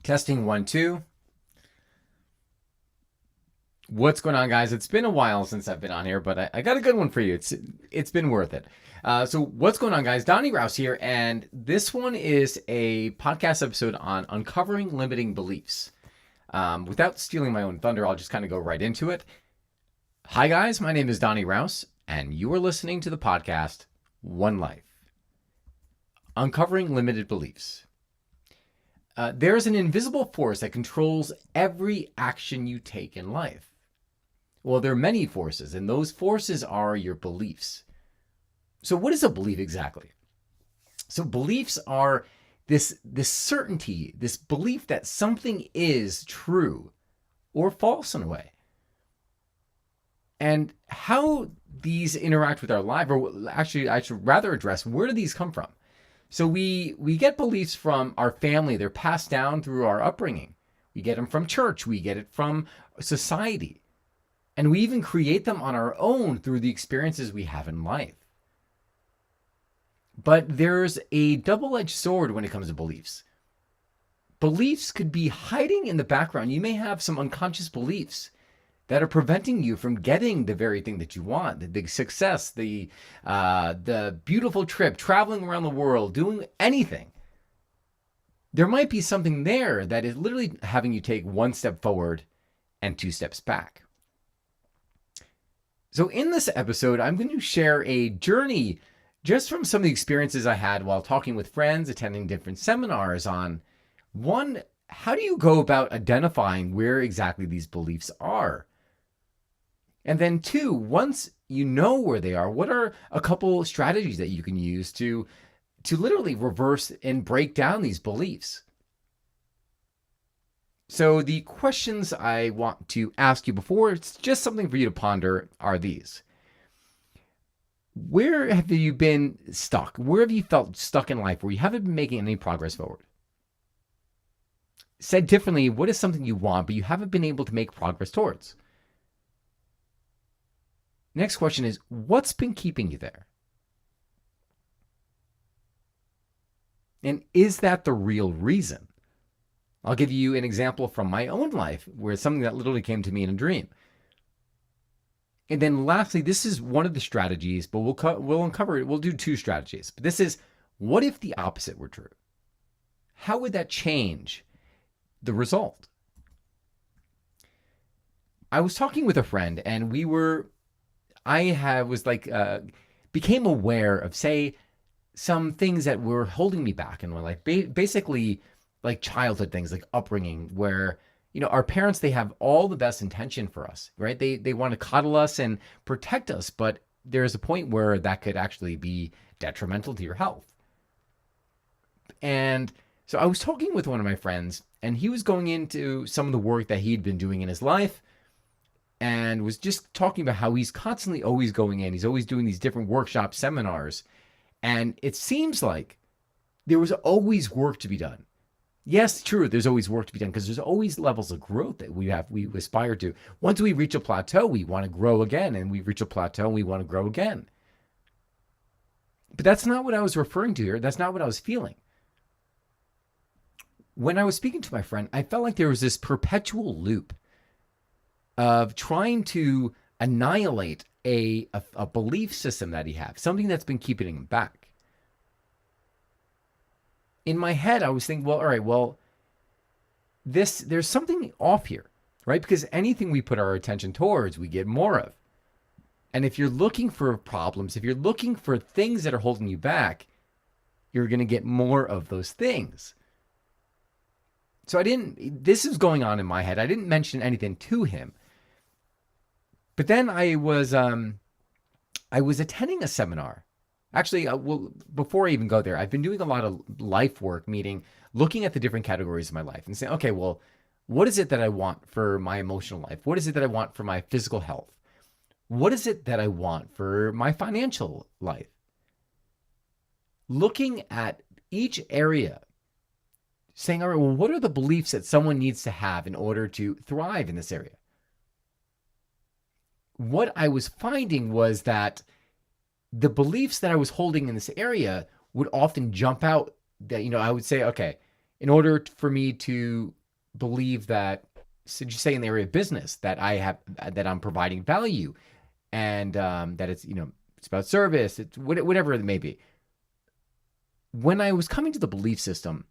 Testing 1, 2. What's going on, guys? It's been a while since I've been on here, but I got a good one for you. It's been worth it. So what's going on, guys? Donnie Rouse here, and this one is a podcast episode on uncovering limiting beliefs. Without stealing my own thunder, I'll just kind of go right into it. Hi, guys. My name is Donnie Rouse, and you are listening to the podcast One Life. Uncovering limited beliefs. There's an invisible force that controls every action you take in life. Well, there are many forces, and those forces are your beliefs. So what is a belief exactly? So beliefs are this certainty, this belief that something is true or false in a way. And how these interact with our life, or actually I should rather address, where do these come from? So we get beliefs from our family. They're passed down through our upbringing. We get them from church. We get it from society. And we even create them on our own through the experiences we have in life. But there's a double-edged sword when it comes to beliefs. Beliefs could be hiding in the background. You may have some unconscious beliefs that are preventing you from getting the very thing that you want, the success, the beautiful trip, traveling around the world, doing anything. There might be something there that is literally having you take one step forward and 2 steps back. So in this episode, I'm going to share a journey just from some of the experiences I had while talking with friends, attending different seminars on, one, how do you go about identifying where exactly these beliefs are? And then 2, once you know where they are, what are a couple strategies that you can use to literally reverse and break down these beliefs? So the questions I want to ask you before it's just something for you to ponder are these. Where have you been stuck? Where have you felt stuck in life where you haven't been making any progress forward? Said differently, what is something you want but you haven't been able to make progress towards? Next question is, what's been keeping you there? And is that the real reason? I'll give you an example from my own life where it's something that literally came to me in a dream. And then lastly, this is one of the strategies, but we'll uncover it. We'll do 2 strategies. But this is, what if the opposite were true? How would that change the result? I was talking with a friend, and became aware of, say, some things that were holding me back in my life. Basically, like childhood things, like upbringing, where, our parents, they have all the best intention for us, right? They want to coddle us and protect us, but there's a point where that could actually be detrimental to your health. And so I was talking with one of my friends, and he was going into some of the work that he'd been doing in his life, and was just talking about how he's constantly always going in. He's always doing these different workshop seminars. And it seems like there was always work to be done. Yes, true, there's always work to be done because there's always levels of growth that we aspire to. Once we reach a plateau, we want to grow again, and we reach a plateau and we want to grow again. But that's not what I was referring to here. That's not what I was feeling. When I was speaking to my friend, I felt like there was this perpetual loop of trying to annihilate a belief system that he has, something that's been keeping him back. In my head, I was thinking, well, all right, there's something off here, right? Because anything we put our attention towards, we get more of. And if you're looking for problems, if you're looking for things that are holding you back, you're going to get more of those things. So this is going on in my head. I didn't mention anything to him. But then I was attending a seminar. Actually, before I even go there, I've been doing a lot of life work, meaning looking at the different categories of my life and saying, okay, well, what is it that I want for my emotional life? What is it that I want for my physical health? What is it that I want for my financial life? Looking at each area, saying, all right, well, what are the beliefs that someone needs to have in order to thrive in this area? What I was finding was that the beliefs that I was holding in this area would often jump out that, I would say, okay, in order for me to believe that, so just say in the area of business, that I'm providing value, and that it's, it's about service, it's whatever it may be. When I was coming to the belief system,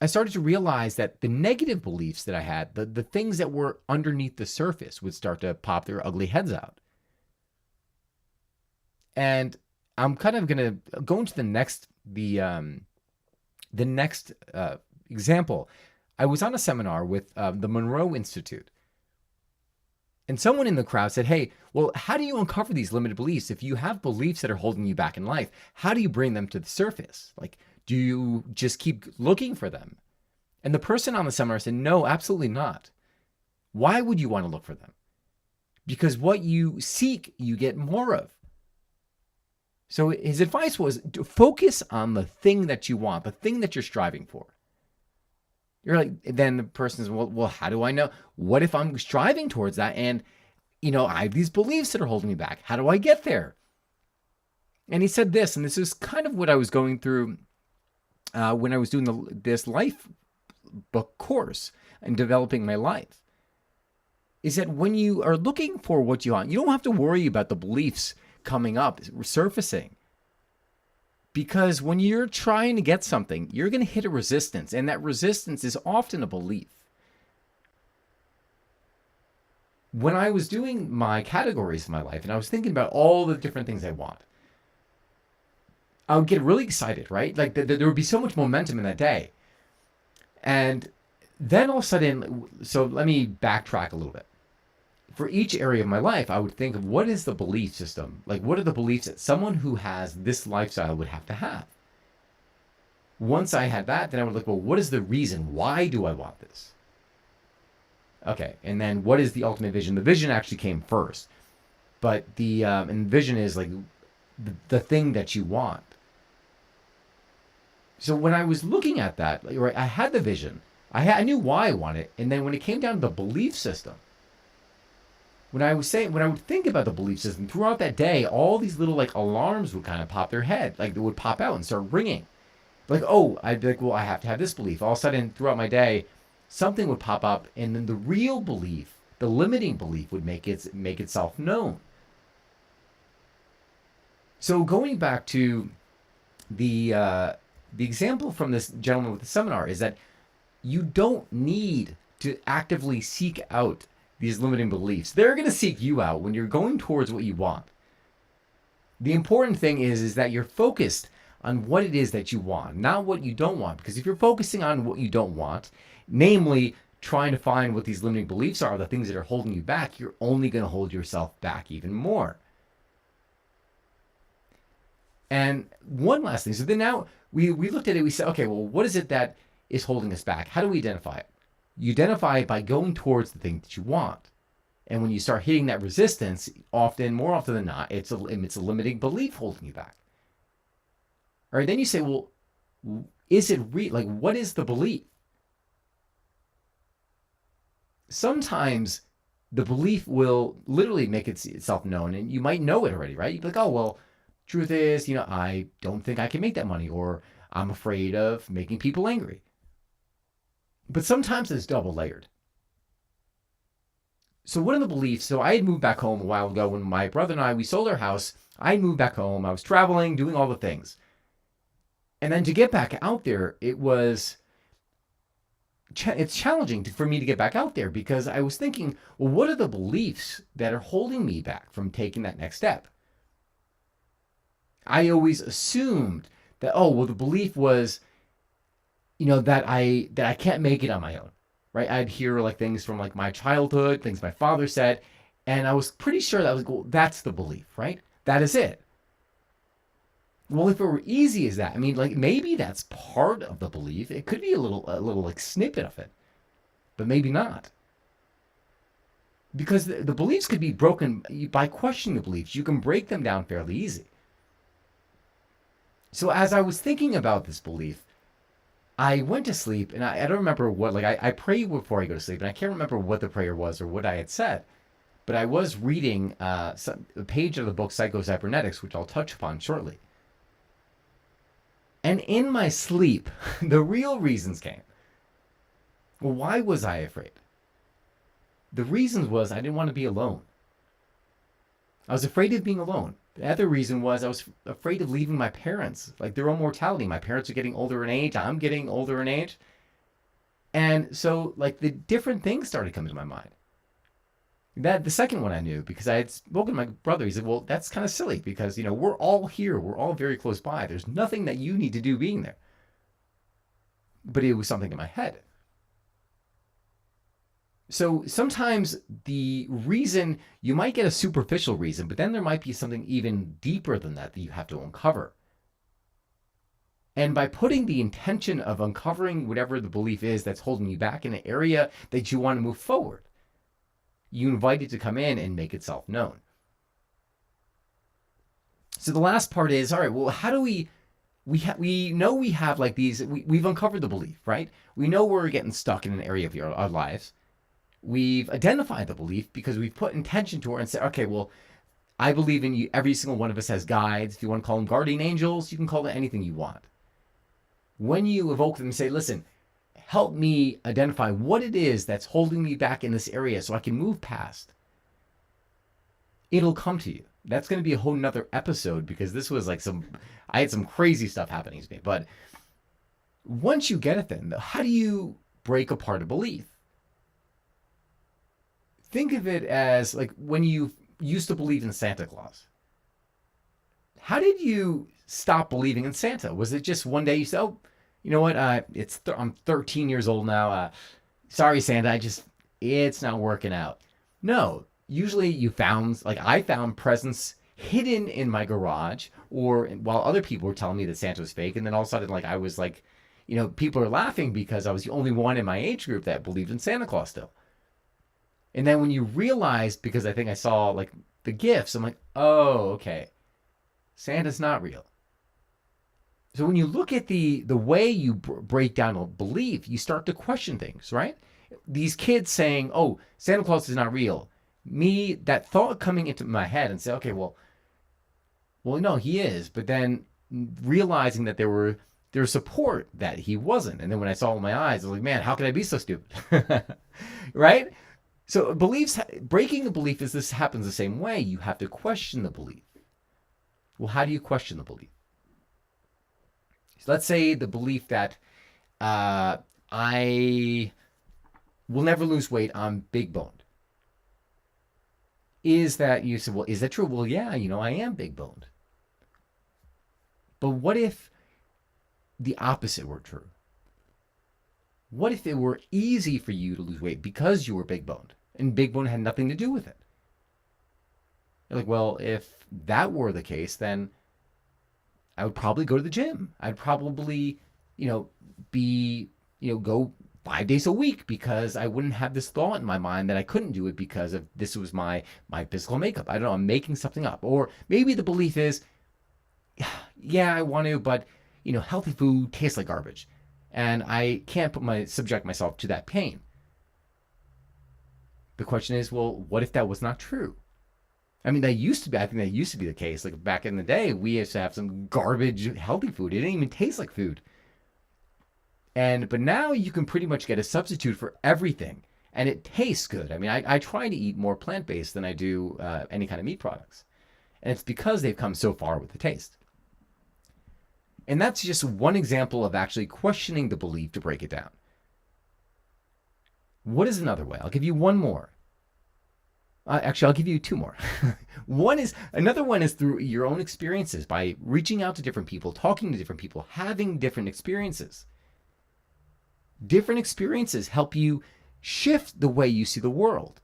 I started to realize that the negative beliefs that I had, the things that were underneath the surface, would start to pop their ugly heads out. And I'm kind of going to go into the next example. I was on a seminar with the Monroe Institute, and someone in the crowd said, "Hey, well, how do you uncover these limited beliefs? If you have beliefs that are holding you back in life, how do you bring them to the surface? Like, do you just keep looking for them?" And the person on the seminar said, "No, absolutely not. Why would you want to look for them? Because what you seek, you get more of." So his advice was to focus on the thing that you want, the thing that you're striving for. You're like, then the person says, well, how do I know? What if I'm striving towards that and, I have these beliefs that are holding me back? How do I get there? And he said this, and this is kind of what I was going through when I was doing this life book course and developing my life, is that when you are looking for what you want, you don't have to worry about the beliefs coming up, surfacing. Because when you're trying to get something, you're going to hit a resistance, and that resistance is often a belief. When I was doing my categories in my life and I was thinking about all the different things I want, I would get really excited, right? Like there would be so much momentum in that day. And then all of a sudden, so let me backtrack a little bit. For each area of my life, I would think of what is the belief system? Like, what are the beliefs that someone who has this lifestyle would have to have? Once I had that, then I would look, well, what is the reason? Why do I want this? Okay, and then what is the ultimate vision? The vision actually came first. But and vision is like the thing that you want. So when I was looking at that, like, right, I had the vision. I knew why I wanted it. And then when it came down to the belief system, when I would think about the belief system throughout that day, all these little like alarms would kind of pop their head, like they would pop out and start ringing. Like, oh, I'd be like, well, I have to have this belief. All of a sudden, throughout my day, something would pop up, and then the real belief, the limiting belief, would make itself known. So going back to the example from this gentleman with the seminar is that you don't need to actively seek out these limiting beliefs. They're going to seek you out when you're going towards what you want. The important thing is that you're focused on what it is that you want, not what you don't want. Because if you're focusing on what you don't want, namely trying to find what these limiting beliefs are, the things that are holding you back, you're only going to hold yourself back even more. And one last thing. So then now we looked at it, we said, okay, well, what is it that is holding us back? How do we identify it? You identify it by going towards the thing that you want. And when you start hitting that resistance, more often than not, it's a limiting belief holding you back. All right, then you say, well, is it like, what is the belief? Sometimes the belief will literally make itself known, and you might know it already, right? You'd be like, oh, well, truth is, I don't think I can make that money, or I'm afraid of making people angry. But sometimes it's double layered. So one of the beliefs, so I had moved back home a while ago when my brother and I, we sold our house. I moved back home. I was traveling, doing all the things. And then to get back out there, it's challenging for me to get back out there, because I was thinking, well, what are the beliefs that are holding me back from taking that next step? I always assumed that, oh, well, the belief was, that I can't make it on my own, right? I'd hear like things from like my childhood, things my father said, and I was pretty sure that was, well, that's the belief, right? That is it. Well, if it were easy as that, I mean, like maybe that's part of the belief. It could be a little like snippet of it, but maybe not. Because the beliefs could be broken by questioning the beliefs. You can break them down fairly easy. So as I was thinking about this belief, I went to sleep, and I don't remember what, like I pray before I go to sleep, and I can't remember what the prayer was or what I had said, but I was reading a page of the book Psycho-Cybernetics, which I'll touch upon shortly. And in my sleep, the real reasons came. Well, why was I afraid? The reason was I didn't want to be alone. I was afraid of being alone. The other reason was I was afraid of leaving my parents, like their own mortality. My parents are getting older in age. I'm getting older in age. And so, like, the different things started coming to my mind. That the second one I knew because I had spoken to my brother. He said, "Well, that's kind of silly because we're all here. We're all very close by. There's nothing that you need to do being there." But it was something in my head. So sometimes the reason you might get a superficial reason, but then there might be something even deeper than that you have to uncover. And by putting the intention of uncovering whatever the belief is that's holding you back in an area that you want to move forward, you invite it to come in and make itself known. So the last part is, all right, well, how do we know we have like these, we've uncovered the belief, right? We know we're getting stuck in an area of our lives. We've identified the belief because we've put intention to it and said, okay, well, I believe in you. Every single one of us has guides. If you want to call them guardian angels, you can call it anything you want. When you evoke them and say, listen, help me identify what it is that's holding me back in this area so I can move past, it'll come to you. That's going to be a whole nother episode because this was like I had some crazy stuff happening to me. But once you get it then, how do you break apart a belief? Think of it as like when you used to believe in Santa Claus. How did you stop believing in Santa? Was it just one day you said, "Oh, you know what? I'm 13 years old now. Sorry, Santa. It's not working out." No. Usually I found presents hidden in my garage, or while other people were telling me that Santa was fake, and then all of a sudden, like I was like, people are laughing because I was the only one in my age group that believed in Santa Claus still. And then when you realize, because I think I saw like the gifts, I'm like, oh, okay, Santa's not real. So when you look at the way you break down a belief, you start to question things, right? These kids saying, oh, Santa Claus is not real. That thought coming into my head and say, okay, well, no, he is. But then realizing that there's support that he wasn't. And then when I saw it with my eyes, I was like, man, how could I be so stupid? Right? So breaking a belief this happens the same way. You have to question the belief. Well, how do you question the belief? So let's say the belief that I will never lose weight, I'm big boned. Is that, you say, well, is that true? Well, yeah, I am big boned. But what if the opposite were true? What if it were easy for you to lose weight because you were big boned and big bone had nothing to do with it? You're like, well, if that were the case, then I would probably go to the gym. I'd probably, go 5 days a week because I wouldn't have this thought in my mind that I couldn't do it because of this was my physical makeup. I don't know, I'm making something up. Or maybe the belief is, yeah, I want to, but healthy food tastes like garbage. And I can't subject myself to that pain. The question is, well, what if that was not true? I mean, I think that used to be the case. Like back in the day, we used to have some garbage healthy food. It didn't even taste like food. But now you can pretty much get a substitute for everything. And it tastes good. I mean, I try to eat more plant-based than I do any kind of meat products. And it's because they've come so far with the taste. And that's just one example of actually questioning the belief to break it down. What is another way? I'll give you one more. Actually, I'll give you two more. Another one is through your own experiences, by reaching out to different people, talking to different people, having different experiences. Different experiences help you shift the way you see the world.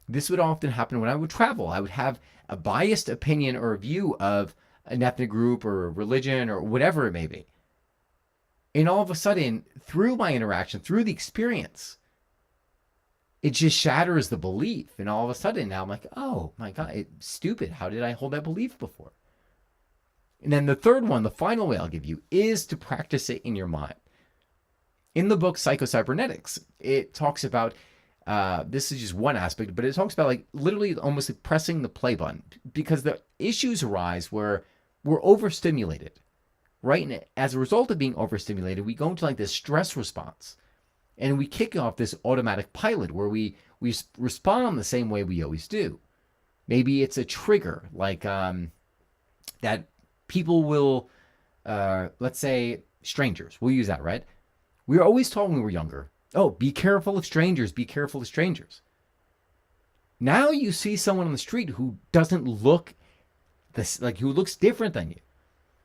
This would often happen when I would travel. I would have a biased opinion or a view of an ethnic group or a religion or whatever it may be. And all of a sudden, through my interaction, through the experience, it just shatters the belief. And all of a sudden now I'm like, oh my God, it's stupid. How did I hold that belief before? And then the third one, the final way I'll give you, is to practice it in your mind. In the book Psycho-Cybernetics, it talks about, this is just one aspect, but it talks about like literally almost like pressing the play button, because the issues arise where we're overstimulated, right? And as a result of being overstimulated, we go into like this stress response And we kick off this automatic pilot where we respond the same way we always do. Maybe it's a trigger, like that people will, let's say strangers. We'll use that, right? We were always taught when we were younger, oh, be careful of strangers, be careful of strangers. Now you see someone on the street who doesn't look this, like who looks different than you.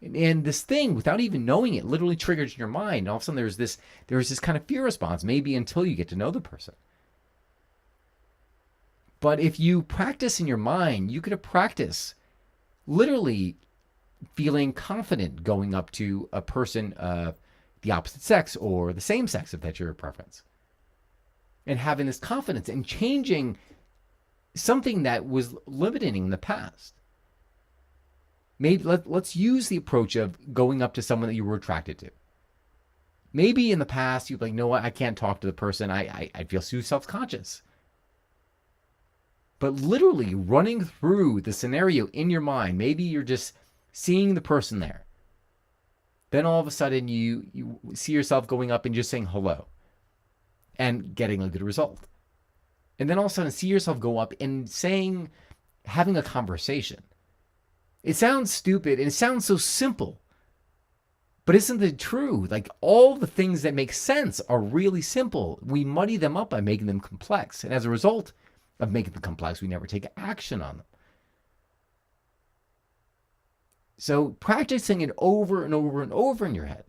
And this thing, without even knowing it, literally triggers in your mind. And all of a sudden there's this kind of fear response, maybe until you get to know the person. But if you practice in your mind, you could practice literally feeling confident going up to a person of the opposite sex or the same sex, if that's your preference. And having this confidence and changing something that was limiting in the past. Maybe let's use the approach of going up to someone that you were attracted to. Maybe in the past you'd be like, no, I can't talk to the person. I feel too self-conscious. But literally running through the scenario in your mind, maybe you're just seeing the person there. Then all of a sudden you see yourself going up and just saying hello and getting a good result. And then all of a sudden see yourself go up and having a conversation. It sounds stupid and it sounds so simple, but isn't it true? Like all the things that make sense are really simple. We muddy them up by making them complex. And as a result of making them complex, we never take action on them. So practicing it over and over and over in your head.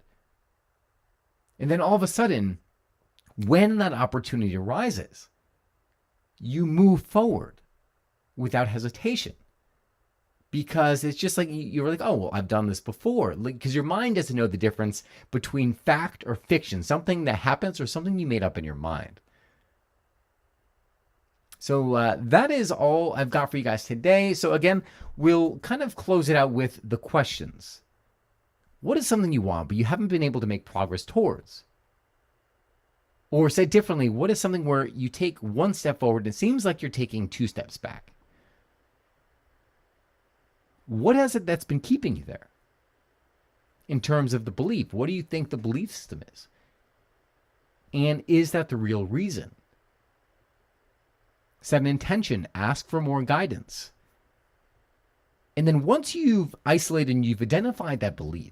And then all of a sudden, when that opportunity arises, you move forward without hesitation. Because it's just like you're like, oh, well, I've done this before. Because your mind doesn't know the difference between fact or fiction, something that happens or something you made up in your mind. So that is all I've got for you guys today. So again, we'll kind of close it out with the questions. What is something you want, but you haven't been able to make progress towards? Or said differently, what is something where you take one step forward and it seems like you're taking 2 steps back? What is it that's been keeping you there? In terms of the belief, what do you think the belief system is? And is that the real reason? Set an intention, ask for more guidance. And then once you've isolated and you've identified that belief,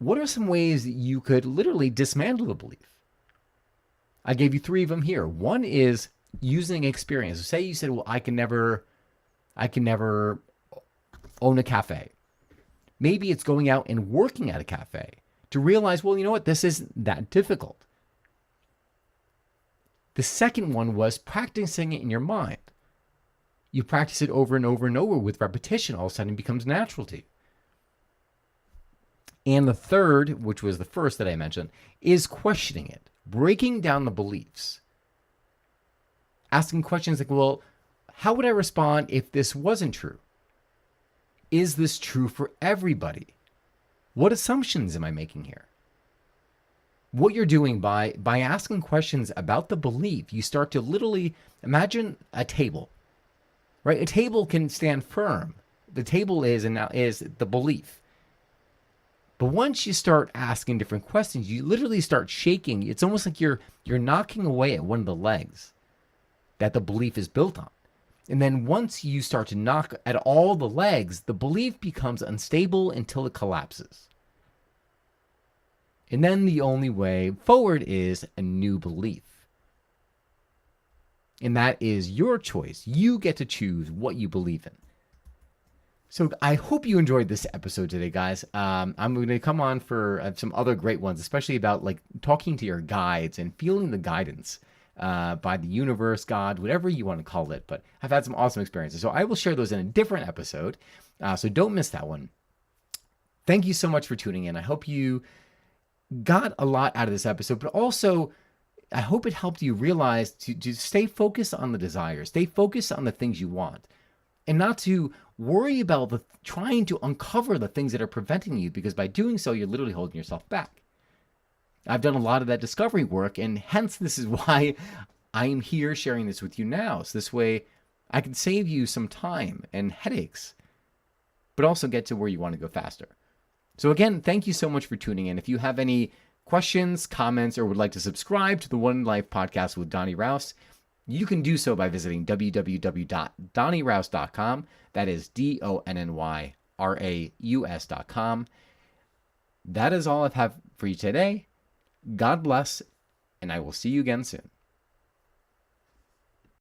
what are some ways that you could literally dismantle the belief? I gave you 3 of them here. One is using experience. So say you said, well, I can never own a cafe. Maybe it's going out and working at a cafe to realize, well, you know what? This isn't that difficult. The second one was practicing it in your mind. You practice it over and over and over with repetition. All of a sudden it becomes natural to you. And the third, which was the first that I mentioned, is questioning it, breaking down the beliefs. Asking questions like, well, how would I respond if this wasn't true? Is this true for everybody? What assumptions am I making here? What you're doing by asking questions about the belief, you start to literally imagine a table, right? A table can stand firm. The table is the belief. But once you start asking different questions, you literally start shaking. It's almost like you're knocking away at one of the legs that the belief is built on. And then once you start to knock at all the legs, the belief becomes unstable until it collapses. And then the only way forward is a new belief. And that is your choice. You get to choose what you believe in. So I hope you enjoyed this episode today, guys. I'm going to come on for some other great ones, especially about like talking to your guides and feeling the guidance by the universe, God, whatever you want to call it. But I've had some awesome experiences. So I will share those in a different episode. So don't miss that one. Thank you so much for tuning in. I hope you got a lot out of this episode, but also I hope it helped you realize to stay focused on the desires, stay focused on the things you want, and not to worry about trying to uncover the things that are preventing you, because by doing so, you're literally holding yourself back. I've done a lot of that discovery work, and hence this is why I am here sharing this with you now. So this way I can save you some time and headaches, but also get to where you want to go faster. So again, thank you so much for tuning in. If you have any questions, comments, or would like to subscribe to the One Life podcast with Donnie Rouse, you can do so by visiting www.donnyrouse.com. That is DONNYRAUS.com. That is all I have for you today. God bless, and I will see you again soon.